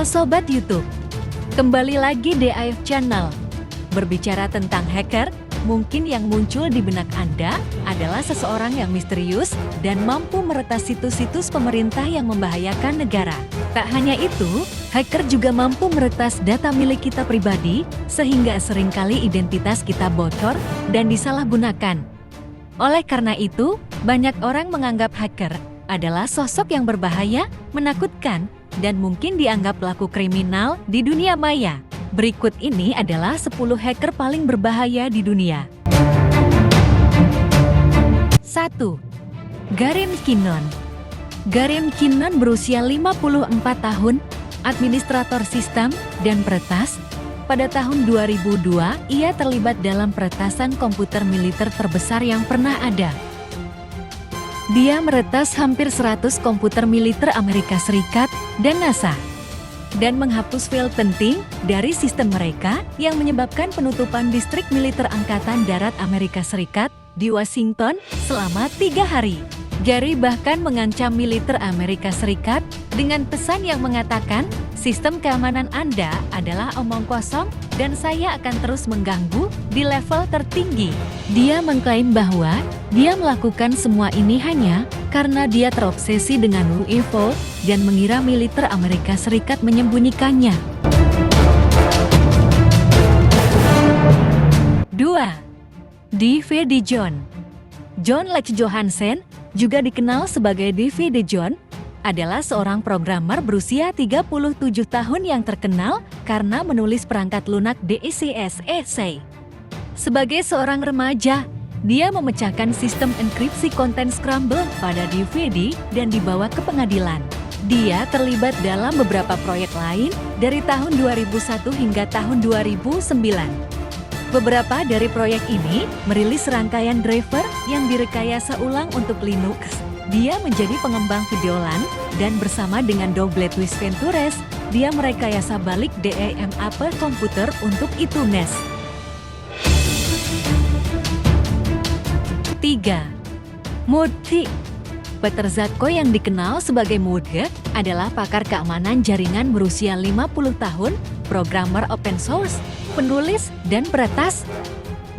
Halo Sobat YouTube, kembali lagi di AF Channel. Berbicara tentang hacker, mungkin yang muncul di benak Anda adalah seseorang yang misterius dan mampu meretas situs-situs pemerintah yang membahayakan negara. Tak hanya itu, hacker juga mampu meretas data milik kita pribadi, sehingga seringkali identitas kita bocor dan disalahgunakan. Oleh karena itu, banyak orang menganggap hacker adalah sosok yang berbahaya, menakutkan, dan mungkin dianggap pelaku kriminal di dunia maya. Berikut ini adalah 10 hacker paling berbahaya di dunia. 1. Garen Kinnon. Garen Kinnon berusia 54 tahun, administrator sistem dan peretas. Pada tahun 2002, ia terlibat dalam peretasan komputer militer terbesar yang pernah ada. Dia meretas hampir 100 komputer militer Amerika Serikat dan NASA, dan menghapus file penting dari sistem mereka yang menyebabkan penutupan distrik militer Angkatan Darat Amerika Serikat di Washington selama 3 hari. Gary bahkan mengancam militer Amerika Serikat dengan pesan yang mengatakan, "Sistem keamanan Anda adalah omong kosong dan saya akan terus mengganggu di level tertinggi." Dia mengklaim bahwa dia melakukan semua ini hanya karena dia terobsesi dengan UFO dan mengira militer Amerika Serikat menyembunyikannya. 2. DVD John. John Lex Johansen, juga dikenal sebagai DVD John, adalah seorang programmer berusia 37 tahun yang terkenal karena menulis perangkat lunak DECSEC. Sebagai seorang remaja, dia memecahkan sistem enkripsi konten scramble pada DVD dan dibawa ke pengadilan. Dia terlibat dalam beberapa proyek lain dari tahun 2001 hingga tahun 2009. Beberapa dari proyek ini merilis rangkaian driver yang direkayasa ulang untuk Linux. Dia menjadi pengembang videolan dan bersama dengan Douglas Ventures, dia merekayasa balik DEMAP komputer untuk iTunes. 3. Mudge. Peter Zatko yang dikenal sebagai Mudge adalah pakar keamanan jaringan berusia 50 tahun, programmer open source, penulis, dan peretas.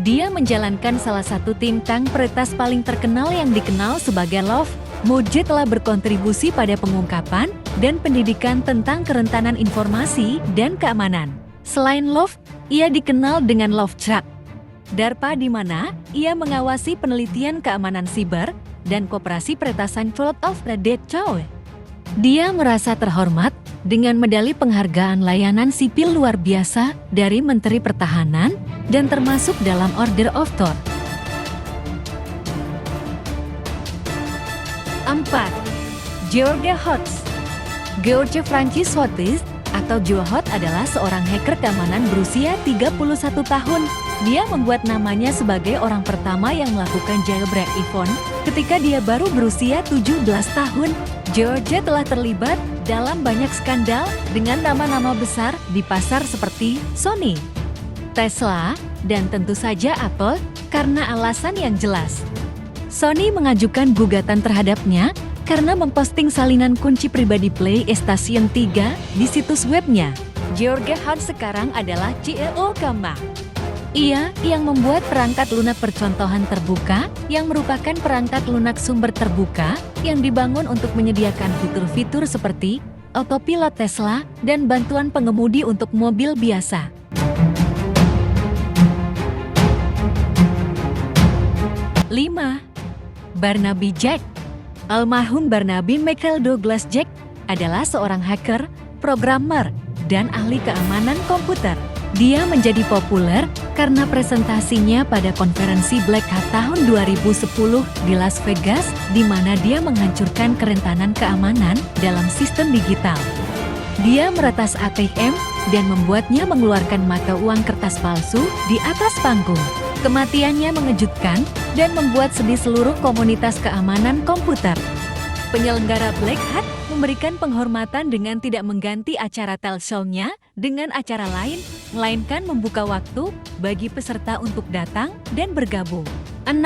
Dia menjalankan salah satu think tank peretas paling terkenal yang dikenal sebagai Love. Mudge telah berkontribusi pada pengungkapan dan pendidikan tentang kerentanan informasi dan keamanan. Selain Love, ia dikenal dengan Lovestruck, DARPA di mana ia mengawasi penelitian keamanan siber dan koperasi peretasan Vault of the Dead Chow. Dia merasa terhormat dengan medali penghargaan layanan sipil luar biasa dari Menteri Pertahanan dan termasuk dalam Order of Thor. 4. George Hotz. George Francis Hotz atau Joe Hot adalah seorang hacker keamanan berusia 31 tahun. Dia membuat namanya sebagai orang pertama yang melakukan jailbreak iPhone ketika dia baru berusia 17 tahun. George telah terlibat dalam banyak skandal dengan nama-nama besar di pasar seperti Sony, Tesla, dan tentu saja Apple karena alasan yang jelas. Sony mengajukan gugatan terhadapnya karena memposting salinan kunci pribadi PlayStation 3 di situs webnya. George Hotz sekarang adalah CEO Gamma. Ia yang membuat perangkat lunak percontohan terbuka yang merupakan perangkat lunak sumber terbuka yang dibangun untuk menyediakan fitur-fitur seperti autopilot Tesla dan bantuan pengemudi untuk mobil biasa. 5. Barnaby Jack. Almarhum Barnaby Michael Douglas Jack adalah seorang hacker, programmer, dan ahli keamanan komputer. Dia menjadi populer karena presentasinya pada konferensi Black Hat tahun 2010 di Las Vegas, di mana dia menghancurkan kerentanan keamanan dalam sistem digital. Dia meretas ATM dan membuatnya mengeluarkan mata uang kertas palsu di atas panggung. Kematiannya mengejutkan dan membuat sedih seluruh komunitas keamanan komputer. Penyelenggara Black Hat memberikan penghormatan dengan tidak mengganti acara talkshow-nya dengan acara lain, melainkan membuka waktu bagi peserta untuk datang dan bergabung. 6.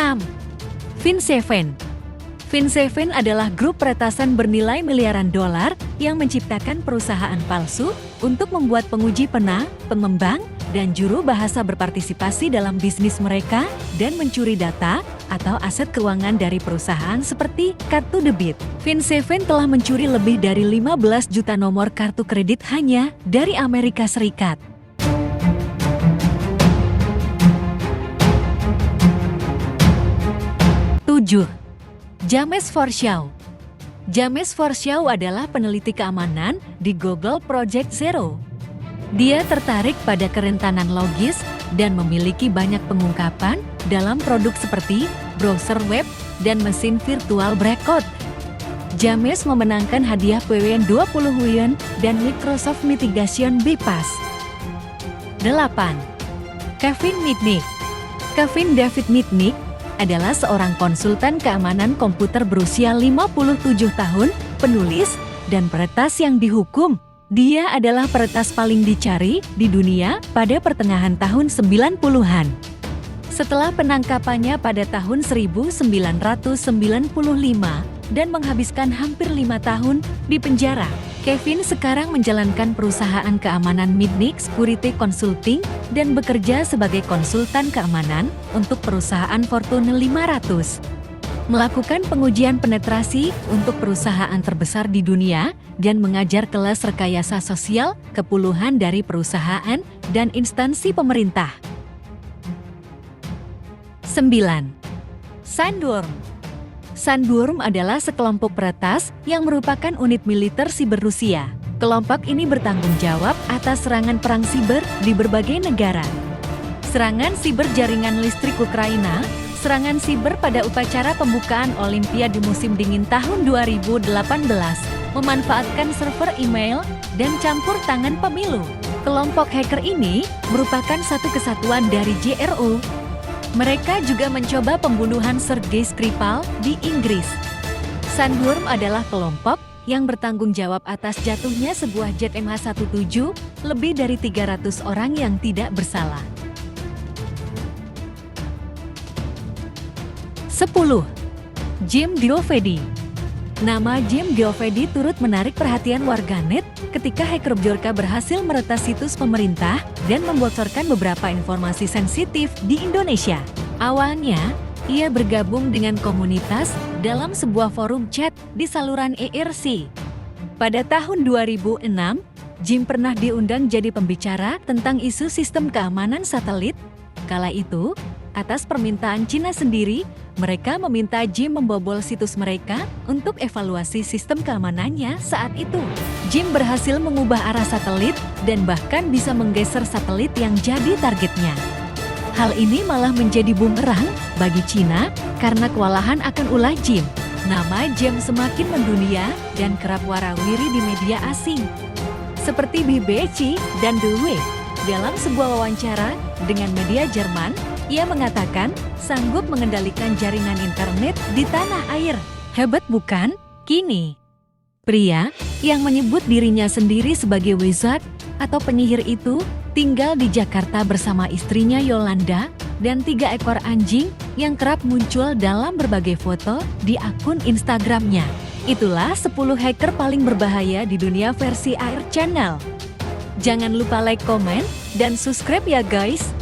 Vince Vaughn. Fin7 adalah grup peretasan bernilai miliaran dolar yang menciptakan perusahaan palsu untuk membuat penguji pena, pengembang, dan juru bahasa berpartisipasi dalam bisnis mereka dan mencuri data atau aset keuangan dari perusahaan seperti kartu debit. Fin7 telah mencuri lebih dari 15 juta nomor kartu kredit hanya dari Amerika Serikat. James Forshaw. James Forshaw adalah peneliti keamanan di Google Project Zero. Dia tertarik pada kerentanan logis dan memiliki banyak pengungkapan dalam produk seperti browser web dan mesin virtual breakout. James memenangkan hadiah PWN 20 Won dan Microsoft Mitigation Bypass. 8. Kevin Mitnick. Kevin David Mitnick adalah seorang konsultan keamanan komputer berusia 57 tahun, penulis, dan peretas yang dihukum. Dia adalah peretas paling dicari di dunia pada pertengahan tahun 90-an. Setelah penangkapannya pada tahun 1995 dan menghabiskan hampir 5 tahun di penjara, Kevin sekarang menjalankan perusahaan keamanan Mitnick Security Consulting dan bekerja sebagai konsultan keamanan untuk perusahaan Fortune 500. Melakukan pengujian penetrasi untuk perusahaan terbesar di dunia dan mengajar kelas rekayasa sosial ke puluhan dari perusahaan dan instansi pemerintah. 9. Sandworm. Sandworm adalah sekelompok peretas yang merupakan unit militer siber Rusia. Kelompok ini bertanggung jawab atas serangan perang siber di berbagai negara. Serangan siber jaringan listrik Ukraina, serangan siber pada upacara pembukaan Olimpiade musim dingin tahun 2018, memanfaatkan server email, dan campur tangan pemilu. Kelompok hacker ini merupakan satu kesatuan dari GRU. Mereka juga mencoba pembunuhan Sergei Skripal di Inggris. Sandworm adalah kelompok yang bertanggung jawab atas jatuhnya sebuah jet MH17, lebih dari 300 orang yang tidak bersalah. 10. Jim Giovedi. Nama Jim Giovedi turut menarik perhatian warganet ketika hacker Bjorka berhasil meretas situs pemerintah dan membocorkan beberapa informasi sensitif di Indonesia. Awalnya, ia bergabung dengan komunitas dalam sebuah forum chat di saluran IRC. Pada tahun 2006, Jim pernah diundang jadi pembicara tentang isu sistem keamanan satelit. Kala itu, atas permintaan Cina sendiri, mereka meminta Jim membobol situs mereka untuk evaluasi sistem keamanannya saat itu. Jim berhasil mengubah arah satelit dan bahkan bisa menggeser satelit yang jadi targetnya. Hal ini malah menjadi bumerang bagi Cina karena kewalahan akan ulah Jim. Nama Jim semakin mendunia dan kerap warawiri di media asing. Seperti BBC dan The Wave. Dalam sebuah wawancara dengan media Jerman, ia mengatakan sanggup mengendalikan jaringan internet di tanah air. Hebat bukan? Kini, pria yang menyebut dirinya sendiri sebagai wizard atau penyihir itu tinggal di Jakarta bersama istrinya Yolanda dan 3 ekor anjing yang kerap muncul dalam berbagai foto di akun Instagramnya. Itulah 10 hacker paling berbahaya di dunia versi Air Channel. Jangan lupa like, komen, dan subscribe ya guys!